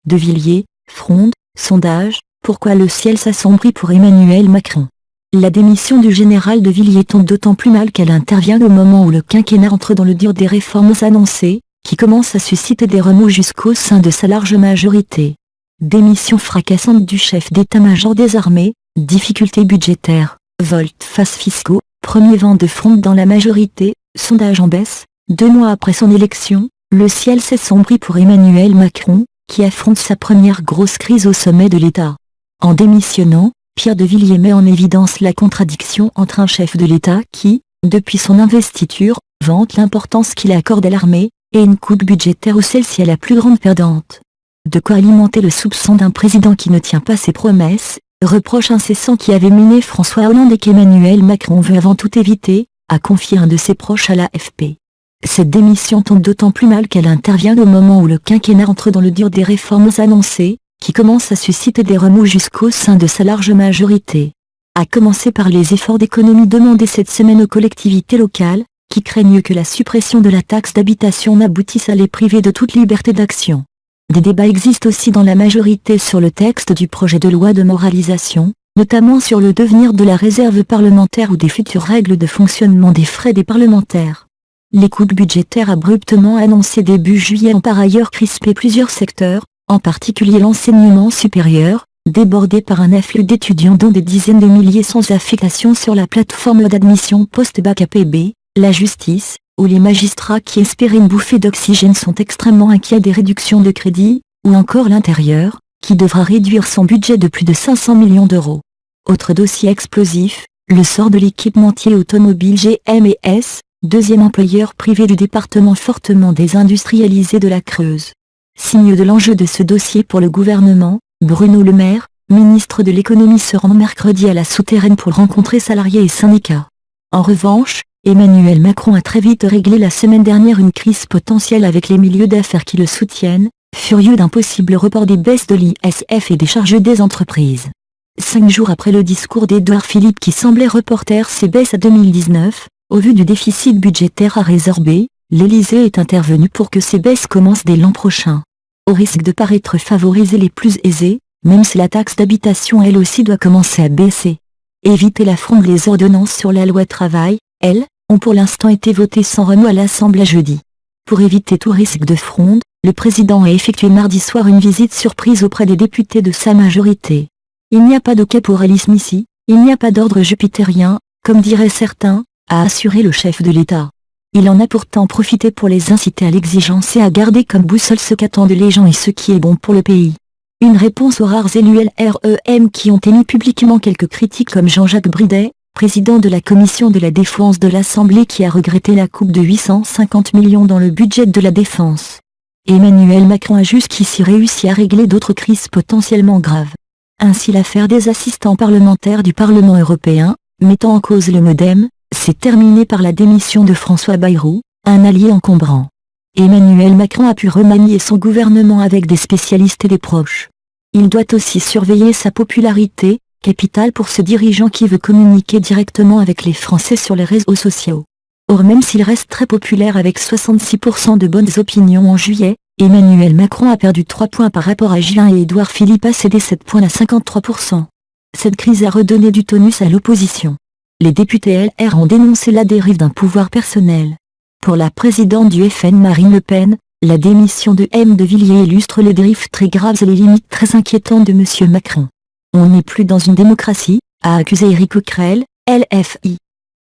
De Villiers, Fronde, sondage, pourquoi le ciel s'assombrit pour Emmanuel Macron. La démission du général de Villiers tombe d'autant plus mal qu'elle intervient au moment où le quinquennat entre dans le dur des réformes annoncées, qui commencent à susciter des remous jusqu'au sein de sa large majorité. Démission fracassante du chef d'état-major des armées, difficultés budgétaires, volte-face fiscaux, premier vent de Fronde dans la majorité, sondage en baisse. 2 mois après son élection, le ciel s'assombrit pour Emmanuel Macron, qui affronte sa première grosse crise au sommet de l'État. En démissionnant, Pierre de Villiers met en évidence la contradiction entre un chef de l'État qui, depuis son investiture, vante l'importance qu'il accorde à l'armée, et une coupe budgétaire où celle-ci est la plus grande perdante. De quoi alimenter le soupçon d'un président qui ne tient pas ses promesses, reproche incessant qui avait miné François Hollande et qu'Emmanuel Macron veut avant tout éviter, a confié un de ses proches à l'AFP. Cette démission tombe d'autant plus mal qu'elle intervient au moment où le quinquennat entre dans le dur des réformes annoncées, qui commencent à susciter des remous jusqu'au sein de sa large majorité. À commencer par les efforts d'économie demandés cette semaine aux collectivités locales, qui craignent que la suppression de la taxe d'habitation n'aboutisse à les priver de toute liberté d'action. Des débats existent aussi dans la majorité sur le texte du projet de loi de moralisation, notamment sur le devenir de la réserve parlementaire ou des futures règles de fonctionnement des frais des parlementaires. Les coupes budgétaires abruptement annoncées début juillet ont par ailleurs crispé plusieurs secteurs, en particulier l'enseignement supérieur, débordé par un afflux d'étudiants dont des dizaines de milliers sans affectation sur la plateforme d'admission post-bac APB, la justice, où les magistrats qui espéraient une bouffée d'oxygène sont extrêmement inquiets des réductions de crédit, ou encore l'intérieur, qui devra réduire son budget de plus de 500 millions d'euros. Autre dossier explosif, le sort de l'équipementier automobile GM&S, deuxième employeur privé du département fortement désindustrialisé de la Creuse. Signe de l'enjeu de ce dossier pour le gouvernement, Bruno Le Maire, ministre de l'économie se rend mercredi à la Souterraine pour rencontrer salariés et syndicats. En revanche, Emmanuel Macron a très vite réglé la semaine dernière une crise potentielle avec les milieux d'affaires qui le soutiennent, furieux d'un possible report des baisses de l'ISF et des charges des entreprises. 5 jours après le discours d'Édouard Philippe qui semblait reporter ces baisses à 2019, au vu du déficit budgétaire à résorber, l'Élysée est intervenu pour que ces baisses commencent dès l'an prochain. Au risque de paraître favoriser les plus aisés, même si la taxe d'habitation elle aussi doit commencer à baisser. Éviter la fronde. Les ordonnances sur la loi travail, elles, ont pour l'instant été votées sans remous à l'Assemblée jeudi. Pour éviter tout risque de fronde, le président a effectué mardi soir une visite surprise auprès des députés de sa majorité. Il n'y a pas de caporalisme ici, il n'y a pas d'ordre jupitérien, comme diraient certains, a assuré le chef de l'État. Il en a pourtant profité pour les inciter à l'exigence et à garder comme boussole ce qu'attendent les gens et ce qui est bon pour le pays. Une réponse aux rares élus LREM qui ont émis publiquement quelques critiques comme Jean-Jacques Bridet, président de la commission de la défense de l'Assemblée qui a regretté la coupe de 850 millions dans le budget de la défense. Emmanuel Macron a jusqu'ici réussi à régler d'autres crises potentiellement graves. Ainsi l'affaire des assistants parlementaires du Parlement européen, mettant en cause le MoDem, s'est terminée par la démission de François Bayrou, un allié encombrant. Emmanuel Macron a pu remanier son gouvernement avec des spécialistes et des proches. Il doit aussi surveiller sa popularité, capitale pour ce dirigeant qui veut communiquer directement avec les Français sur les réseaux sociaux. Or même s'il reste très populaire avec 66% de bonnes opinions en juillet, Emmanuel Macron a perdu 3 points par rapport à Gillin et Édouard Philippe a cédé 7 points à 53%. Cette crise a redonné du tonus à l'opposition. Les députés LR ont dénoncé la dérive d'un pouvoir personnel. Pour la présidente du FN Marine Le Pen, la démission de M. de Villiers illustre les dérives très graves et les limites très inquiétantes de M. Macron. On n'est plus dans une démocratie, a accusé Éric Coquerel, LFI.